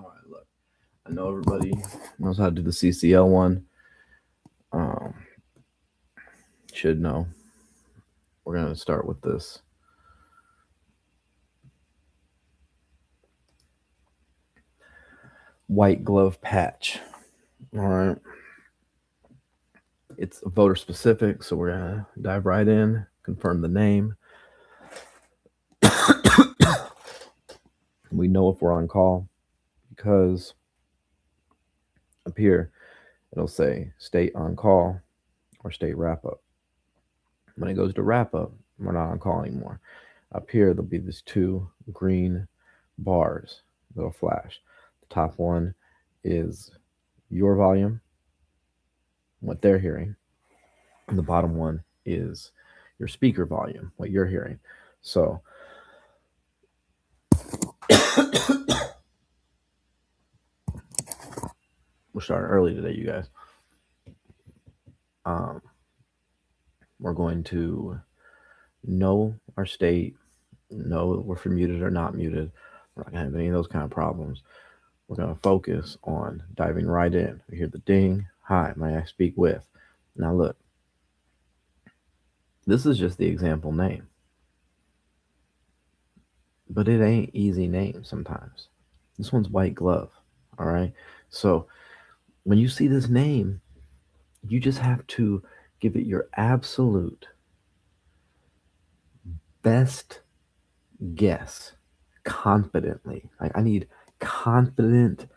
All right, look. I know everybody knows how to do the CCL one. Um, should know. We're gonna start with this. White glove patch. All right. It's voter specific, so we're gonna dive right in, confirm the name. We know if we're on call because up here it'll say state on call or state wrap up. When it goes to wrap up, we're not on call anymore. Up here there'll be these two green bars that'll flash. The top one is your volume, what they're hearing, and the bottom one is your speaker volume, what you're hearing. So we're starting early today, you guys. We're going to know our state, know if we're muted or not muted. We're not going to have any of those kind of problems. We're going to focus on diving right in. We hear the ding. Hi, may I speak with? Now, look, this is just the example name, but it ain't easy name sometimes. This one's white glove. All right. So when you see this name, you just have to give it your absolute best guess confidently. Like, I need confident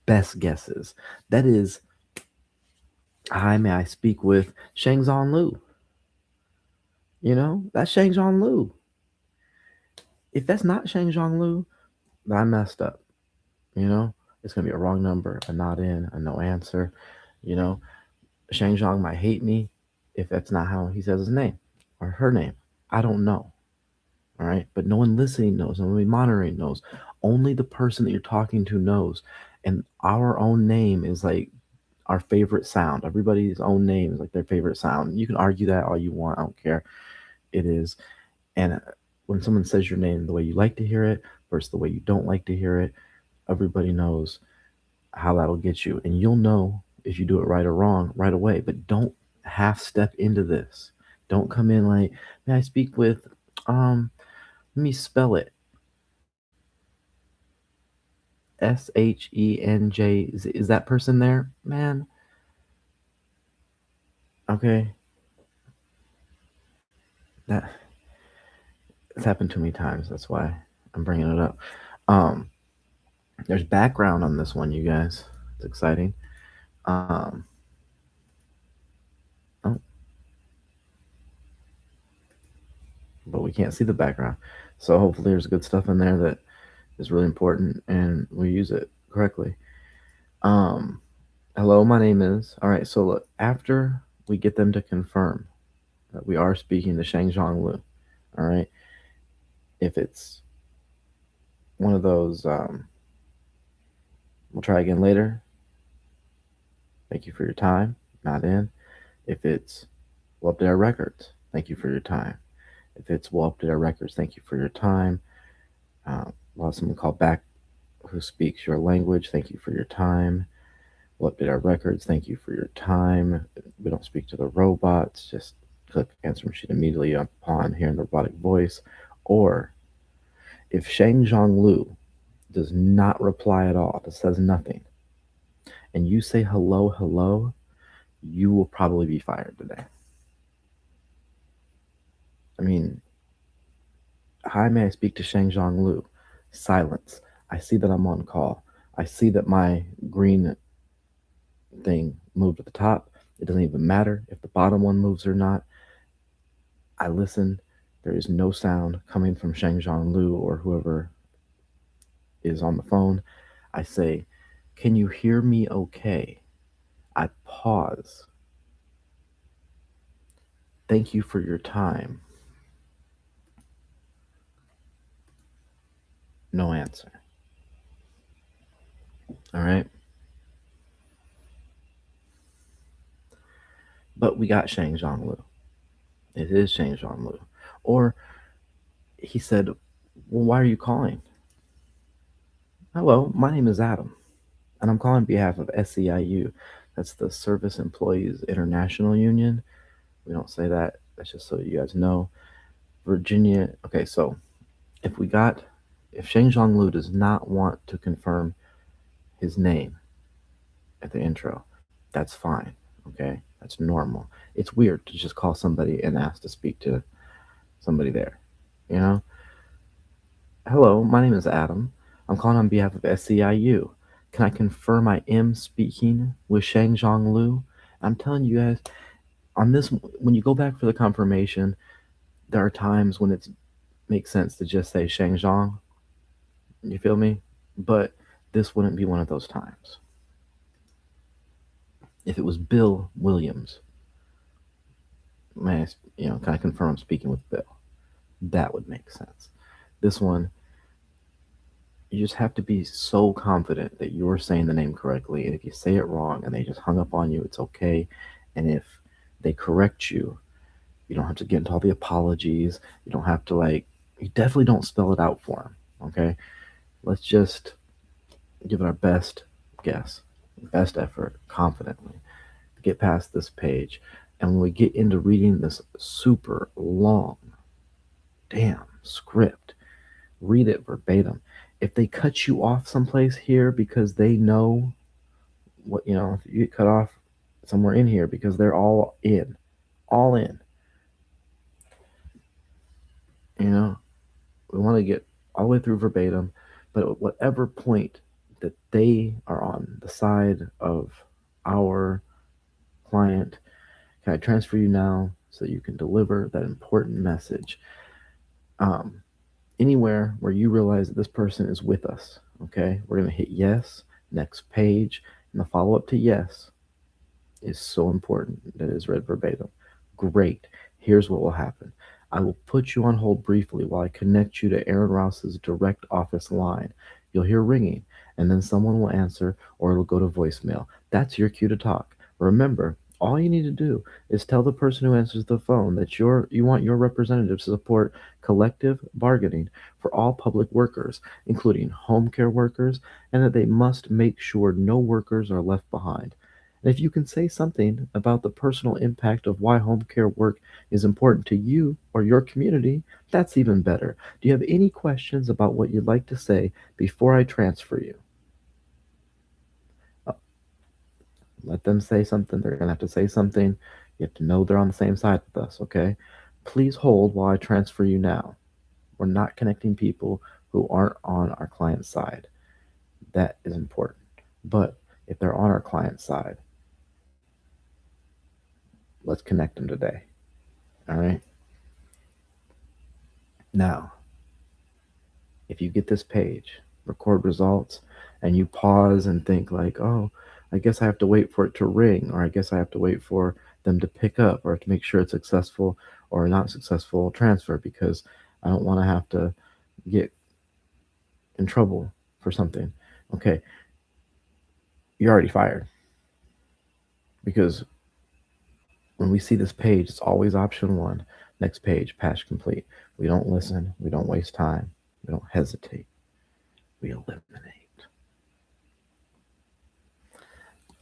best guesses. That is, hi, may I speak with Shang Zong Lu? You know, that's Shang Zong Lu. If that's not Shang Zong Lu, then I messed up. You know, it's gonna be a wrong number, a not in, a no answer. You know, Shang Zhong might hate me if that's not how he says his name or her name. I don't know. All right. But no one listening knows. No one monitoring knows. Only the person that you're talking to knows. And our own name is like our favorite sound. Everybody's own name is like their favorite sound. You can argue that all you want. I don't care. It is. And when someone says your name the way you like to hear it versus the way you don't like to hear it, everybody knows how that'll get you. And you'll know if you do it right or wrong right away. But don't half step into this. Don't come in like, may I speak with, let me spell it. SHENJ. Is that person there? Man. Okay. That it's happened too many times. That's why I'm bringing it up. Um, there's background on this one, you guys. It's exciting. Oh, but we can't see the background. So hopefully there's good stuff in there that is really important and we use it correctly. Um, hello, my name is. All right, so look, after we get them to confirm that we are speaking to Shang Zhong Lu, all right, if it's one of those, we'll try again later. Thank you for your time. Not in. If it's, we'll update our records. Thank you for your time. If it's, we'll update our records. Thank you for your time. We'll have someone call back who speaks your language. Thank you for your time. We'll update our records. Thank you for your time. We don't speak to the robots. Just click answer machine immediately upon hearing the robotic voice. Or if Shang Zhong Lu does not reply at all, just says nothing, and you say hello, hello, you will probably be fired today. I mean, hi, may I speak to Shang Zhong Lu? Silence. I see that I'm on call. I see that my green thing moved at the top. It doesn't even matter if the bottom one moves or not. I listen. There is no sound coming from Shang Zhong Lu or whoever is on the phone. I say, can you hear me okay? I pause. Thank you for your time. No answer. All right. But we got Shang Zhong Lu. It is Shang Zhong Lu. Or he said, well, why are you calling? Hello, my name is Adam, and I'm calling on behalf of SEIU. That's the Service Employees International Union. We don't say that, that's just so you guys know. Virginia, okay, so if we got, if Sheng Zhong Lu does not want to confirm his name at the intro, that's fine, okay? That's normal. It's weird to just call somebody and ask to speak to somebody there, you know? Hello, my name is Adam. I'm calling on behalf of SCIU. Can I confirm I am speaking with Shang Zhong Lu? I'm telling you guys, on this, when you go back for the confirmation, there are times when it makes sense to just say Shang Zhong. You feel me? But this wouldn't be one of those times. If it was Bill Williams, may I, can I confirm I'm speaking with Bill? That would make sense. This one, you just have to be so confident that you're saying the name correctly. And if you say it wrong and they just hung up on you, it's okay. And if they correct you, you don't have to get into all the apologies. You don't have to, like, you definitely don't spell it out for them. Okay. Let's just give it our best guess, best effort, confidently to get past this page. And when we get into reading this super long, damn script, read it verbatim. If they cut you off someplace here because they know what, if you get cut off somewhere in here because they're all in, you know, we want to get all the way through verbatim, but at whatever point that they are on the side of our client, can I transfer you now so that you can deliver that important message? Um, Anywhere where you realize that this person is with us. Okay, we're going to hit yes, next page, and the follow up to yes is so important that it is read verbatim. Great. Here's what will happen. I will put you on hold briefly while I connect you to Aaron Rouse's direct office line. You'll hear ringing, and then someone will answer, or it'll go to voicemail. That's your cue to talk. Remember, all you need to do is tell the person who answers the phone that you want your representative to support collective bargaining for all public workers, including home care workers, and that they must make sure no workers are left behind. And if you can say something about the personal impact of why home care work is important to you or your community, that's even better. Do you have any questions about what you'd like to say before I transfer you? Uh, Let them say something. They're going to have to say something. You have to know they're on the same side with us, okay? Please hold while I transfer you now. We're not connecting people who aren't on our client's side. That is important. But if they're on our client's side, let's connect them today. All right. Now, if you get this page, record results, and you pause and think like, oh, I guess I have to wait for it to ring, or I guess I have to wait for them to pick up, or to make sure it's successful or not successful transfer because I don't want to have to get in trouble for something. Okay, you're already fired because when we see this page, it's always option one. Next page, patch complete. We don't listen. We don't waste time. We don't hesitate. We eliminate.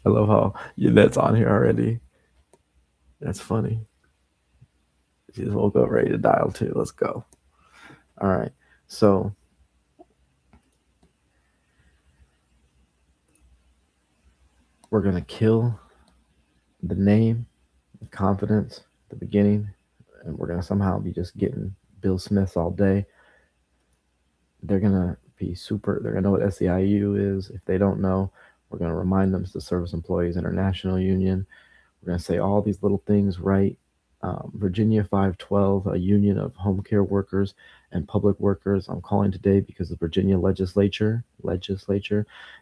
I love how that's on here already. That's funny. She just woke up ready to dial too. Let's go. All right. So we're going to kill the name, the confidence, the beginning, and we're going to somehow be just getting Bill Smiths all day. They're going to be super, they're going to know what SEIU is. If they don't know, we're going to remind them it's the Service Employees International Union. We're going to say all these little things right. Virginia 512, a union of home care workers and public workers. I'm calling today because the Virginia legislature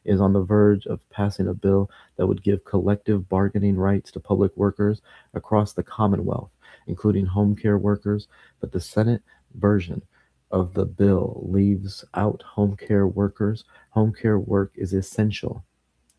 is on the verge of passing a bill that would give collective bargaining rights to public workers across the Commonwealth, including home care workers. But the Senate version of the bill leaves out home care workers. Home care work is essential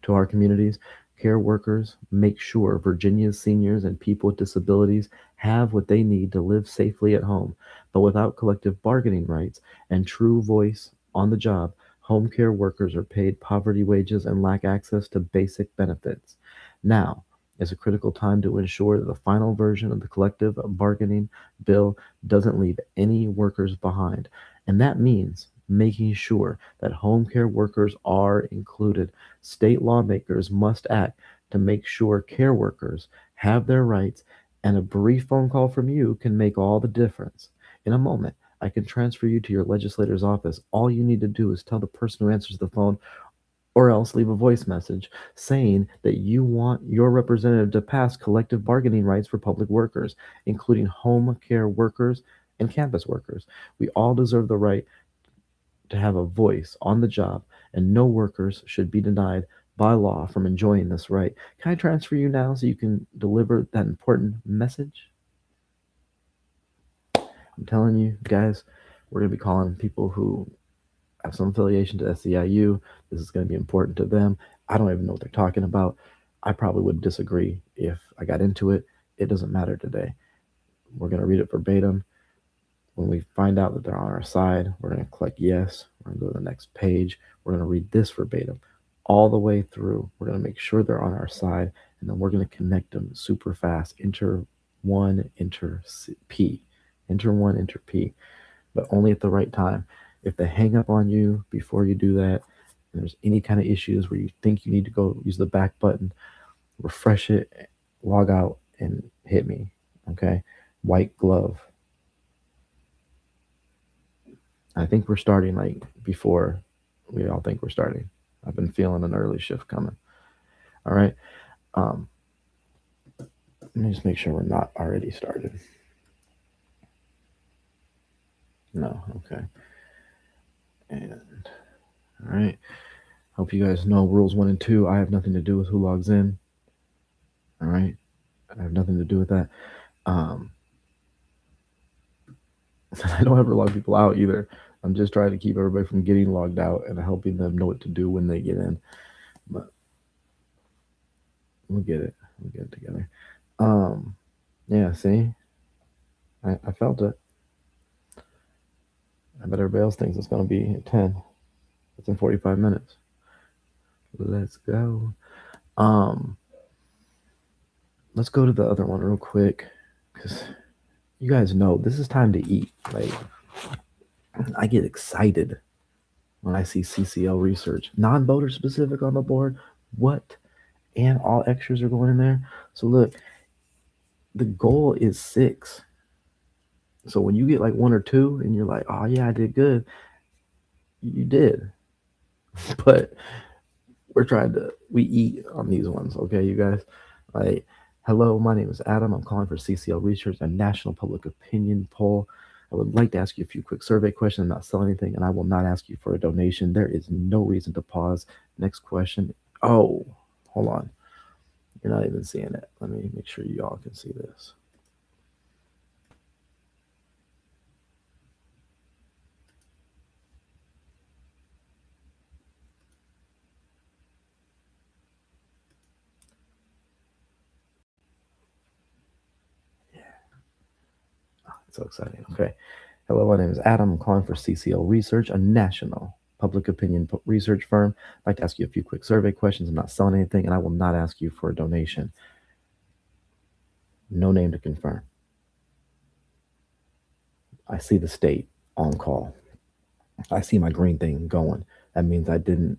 to our communities. Care workers make sure Virginia's seniors and people with disabilities have what they need to live safely at home. But without collective bargaining rights and true voice on the job, Home care workers are paid poverty wages and lack access to basic benefits. Now is a critical time to ensure that the final version of the collective bargaining bill doesn't leave any workers behind. And that means making sure that home care workers are included. State lawmakers must act to make sure care workers have their rights, and a brief phone call from you can make all the difference. In a moment, I can transfer you to your legislator's office. All you need to do is tell the person who answers the phone, or else leave a voice message saying that you want your representative to pass collective bargaining rights for public workers, including home care workers and campus workers. We all deserve the right to have a voice on the job, and no workers should be denied by law from enjoying this right. Can I transfer you now so you can deliver that important message? I'm telling you, guys, we're going to be calling people who have some affiliation to SEIU. This is going to be important to them. I don't even know what they're talking about. I probably would disagree if I got into it. It doesn't matter today. We're going to read it verbatim. When we find out that they're on our side, we're going to click yes. We're going to go to the next page. We're going to read this verbatim all the way through. We're going to make sure they're on our side, and then we're going to connect them super fast. Enter one, enter P. Enter one, enter P, but only at the right time. If they hang up on you before you do that, and there's any kind of issues where you think you need to go use the back button, refresh it, log out, and hit me. Okay? White glove. I think we're starting like before we all think we're starting. I've been feeling an early shift coming. All right. Let me just make sure we're not already started. No. Okay. And all right. Hope you guys know rules 1 and 2. I have nothing to do with who logs in. All right. I have nothing to do with that. I don't ever log people out either. I'm just trying to keep everybody from getting logged out and helping them know what to do when they get in. But we'll get it. We'll get it together. Yeah, see? I felt it. I bet everybody else thinks it's going to be at 10. It's in 45 minutes. Let's go. Let's go to the other one real quick, because you guys know this is time to eat. Like, I get excited when I see CCL research, non-voter specific on the board. What? And all extras are going in there. So look, the goal is 6. So when you get like 1 or 2 and you're like, oh yeah, I did good, you did. But we eat on these ones, okay, you guys? Like, hello, my name is Adam. I'm calling for CCL Research, a national public opinion poll. I would like to ask you a few quick survey questions. I'm not selling anything, and I will not ask you for a donation. There is no reason to pause. Next question. Oh, hold on. You're not even seeing it. Let me make sure you all can see this. It's so exciting. Okay. Hello, my name is Adam. I'm calling for CCL Research, a national public opinion research firm. I'd like to ask you a few quick survey questions. I'm not selling anything, and I will not ask you for a donation. No name to confirm. I see the state on call. I see my green thing going. That means I didn't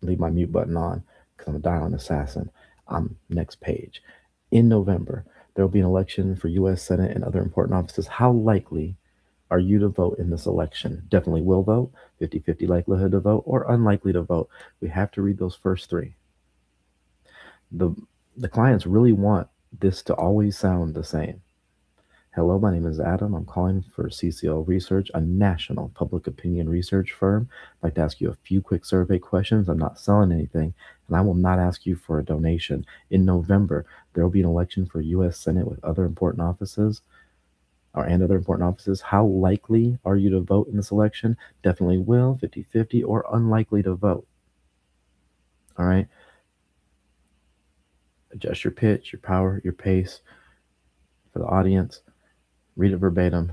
leave my mute button on because I'm a dialing assassin. I'm next page. In November, there will be an election for U.S. Senate and other important offices. How likely are you to vote in this election? Definitely will vote, 50-50 likelihood to vote, or unlikely to vote. We have to read those first 3. The clients really want this to always sound the same. Hello, my name is Adam. I'm calling for CCL Research, a national public opinion research firm. I'd like to ask you a few quick survey questions. I'm not selling anything, and I will not ask you for a donation. In November, there will be an election for U.S. Senate with other important offices, and other important offices. How likely are you to vote in this election? Definitely will, 50-50, or unlikely to vote. All right. Adjust your pitch, your power, your pace for the audience. Read it verbatim.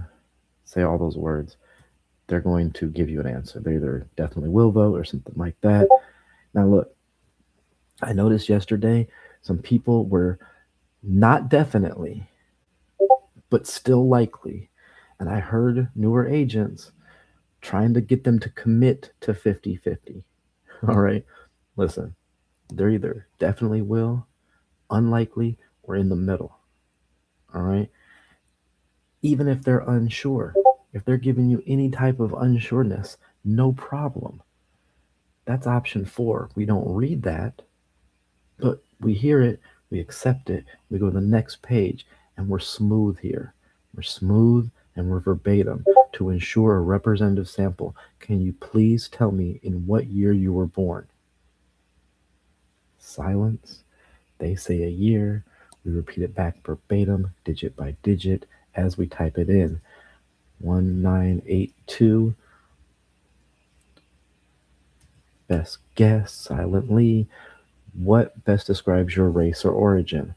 Say all those words. they're going to give you an answer. They either definitely will vote or something like that. Now, look, I noticed yesterday some people were not definitely, but still likely. And I heard newer agents trying to get them to commit to 50-50. All right. Listen, they're either definitely will, unlikely, or in the middle. All right. Even if they're unsure, if they're giving you any type of unsureness, no problem. That's option four. We don't read that, but we hear it, we accept it, we go to the next page, and we're smooth here. We're smooth and we're verbatim to ensure a representative sample. Can you please tell me in what year you were born? Silence. They say a year. We repeat it back verbatim, digit by digit, as we type it in. 1982. Best guess, silently. What best describes your race or origin?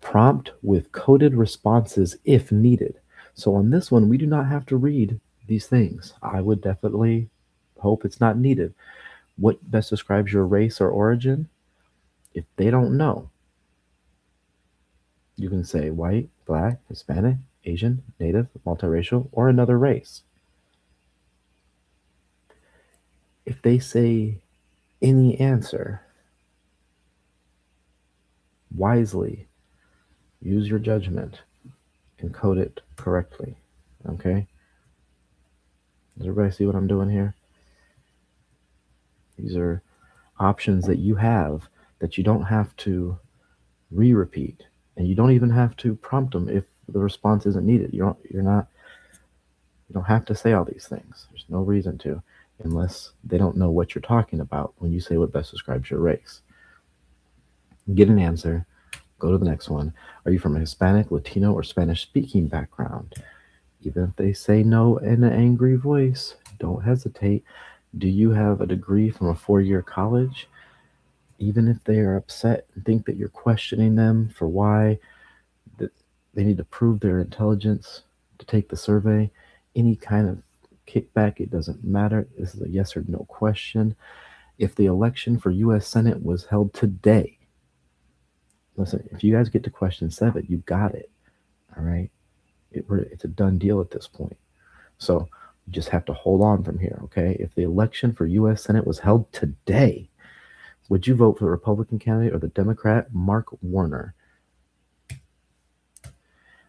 Prompt with coded responses if needed. So on this one, we do not have to read these things. I would definitely hope it's not needed. What best describes your race or origin? If they don't know, you can say white, black, Hispanic, Asian, Native, multiracial, or another race. If they say any answer, wisely use your judgment and code it correctly. Okay? Does everybody see what I'm doing here? These are options that you have that you don't have to re-repeat, and you don't even have to prompt them if the response isn't needed. You don't have to say all these things. There's no reason to, unless they don't know what you're talking about when you say what best describes your race. Get an answer. Go to the next one. Are you from a Hispanic, Latino, or Spanish speaking background? Even if they say no in an angry voice, don't hesitate. Do you have a degree from a 4-year college? Even if they are upset and think that you're questioning them for why that they need to prove their intelligence to take the survey, any kind of kickback, it doesn't matter. This is a yes or no question. If the election for U.S. Senate was held today, listen, if you guys get to question 7, you got it. All right. It's a done deal at this point. So you just have to hold on from here. Okay. If the election for U.S. Senate was held today, would you vote for the Republican candidate or the Democrat, Mark Warner?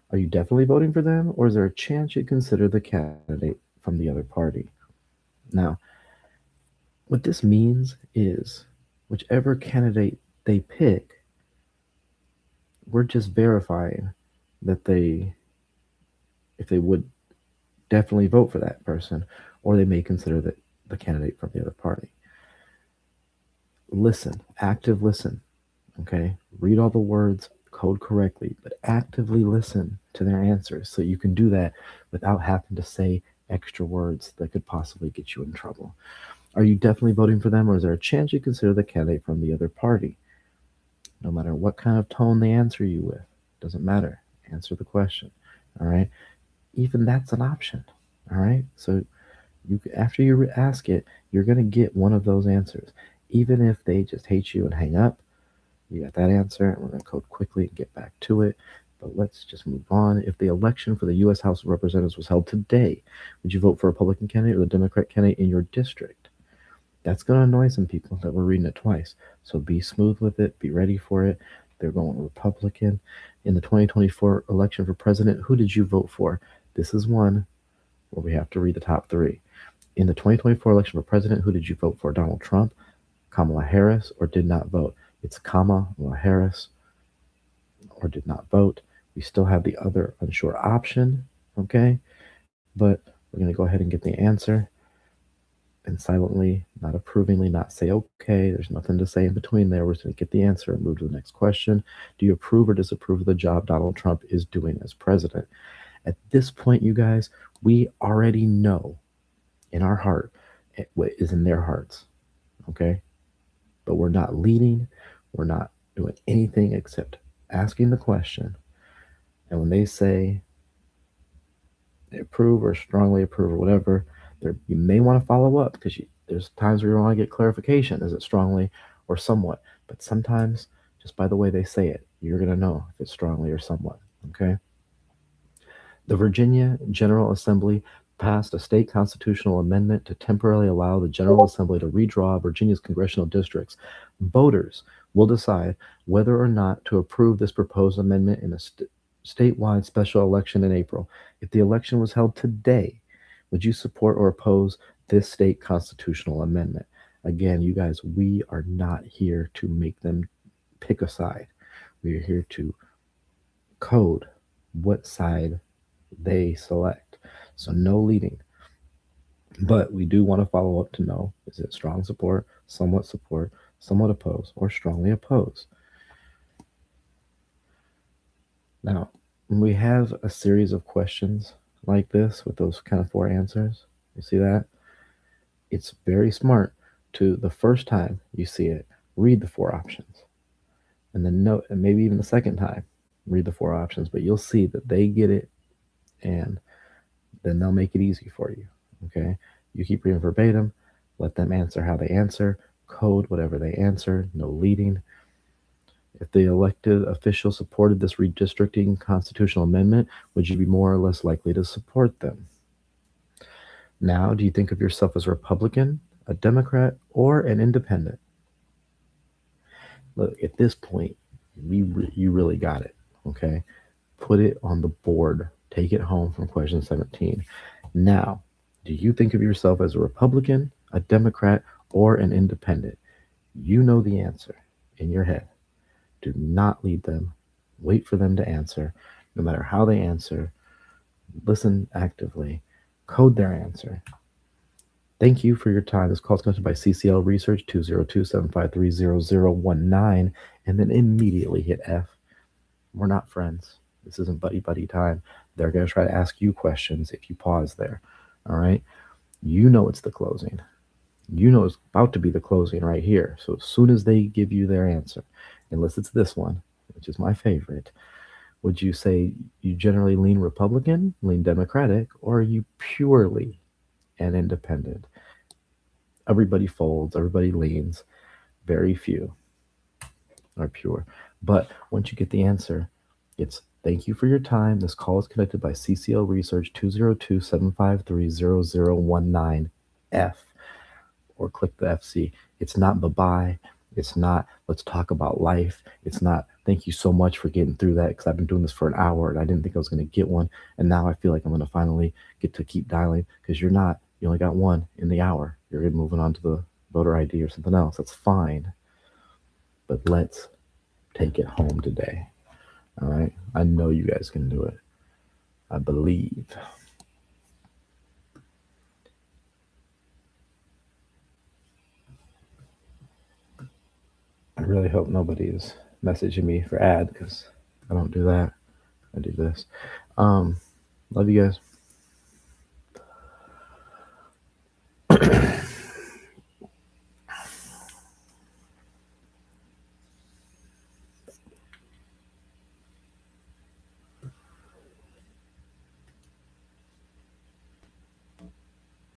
Are you definitely voting for them, or is there a chance you'd consider the candidate from the other party? Now, what this means is whichever candidate they pick, we're just verifying that if they would definitely vote for that person, or they may consider that the candidate from the other party. Listen, active listen, okay? Read all the words, code correctly, but actively listen to their answers so you can do that without having to say extra words that could possibly get you in trouble. Are you definitely voting for them, or is there a chance you consider the candidate from the other party? No matter what kind of tone they answer you with, doesn't matter. Answer the question. All right. Even that's an option. All right. So after you ask it, you're going to get one of those answers. Even if they just hate you and hang up, you got that answer, and we're going to code quickly and get back to it. But let's just move on. If the election for the U.S. House of Representatives was held today, would you vote for a Republican candidate or the Democrat candidate in your district? That's going to annoy some people that we're reading it twice. So be smooth with it. Be ready for it. They're going Republican. In the 2024 election for president, who did you vote for? This is one where we have to read the top 3. In the 2024 election for president, who did you vote for? Donald Trump, Kamala Harris, or did not vote? It's Kamala Harris or did not vote. We still have the other unsure option, okay? But we're going to go ahead and get the answer and silently, not approvingly, not say okay. There's nothing to say in between there. We're just going to get the answer and move to the next question. Do you approve or disapprove of the job Donald Trump is doing as president? At this point, you guys, we already know in our heart what is in their hearts, okay? But we're not leading. We're not doing anything except asking the question. And when they say they approve or strongly approve or whatever, You may want to follow up because there's times where you want to get clarification. Is it strongly or somewhat? But sometimes, just by the way they say it, you're going to know if it's strongly or somewhat. Okay. The Virginia General Assembly passed a state constitutional amendment to temporarily allow the General Assembly to redraw Virginia's congressional districts. Voters will decide whether or not to approve this proposed amendment in a statewide special election in April. If the election was held today, would you support or oppose this state constitutional amendment? Again, you guys, we are not here to make them pick a side. We are here to code what side they select. So no leading. But we do want to follow up to know, is it strong support, somewhat oppose, or strongly oppose? Now, when we have a series of questions like this with those kind of 4 answers, you see that? It's very smart to, the first time you see it, read the 4 options. And then note, and maybe even the second time, read the 4 options, but you'll see that they get it, and then they'll make it easy for you. Okay? You keep reading verbatim, let them answer how they answer, code whatever they answer, no leading. If the elected official supported this redistricting constitutional amendment, would you be more or less likely to support them? Now, do you think of yourself as a Republican, a Democrat, or an independent? Look, at this point, you really got it. Okay? Put it on the board. Take it home from question 17. Now, do you think of yourself as a Republican, a Democrat, or an independent? You know the answer in your head. Do not lead them. Wait for them to answer. No matter how they answer, listen actively. Code their answer. Thank you for your time. This call is sponsored by CCL Research 202-753-0019, and then immediately hit F. We're not friends. This isn't buddy time. They're going to try to ask you questions if you pause there. All right? You know it's the closing. You know it's about to be the closing right here. So as soon as they give you their answer, unless it's this one, which is my favorite, would you say you generally lean Republican, lean Democratic, or are you purely an independent? Everybody folds, everybody leans. Very few are pure. But once you get the answer, it's thank you for your time. This call is connected by CCL Research 202-753-0019F, or click the FC. It's not bye-bye. It's not let's talk about life. It's not thank you so much for getting through that because I've been doing this for an hour and I didn't think I was going to get one. And now I feel like I'm going to finally get to keep dialing, because you're not. You only got one in the hour. You're moving on to the voter ID or something else. That's fine. But let's take it home today. All right? I know you guys can do it. I believe. I really hope nobody is messaging me for ad, because I don't do that. I do this. Love you guys.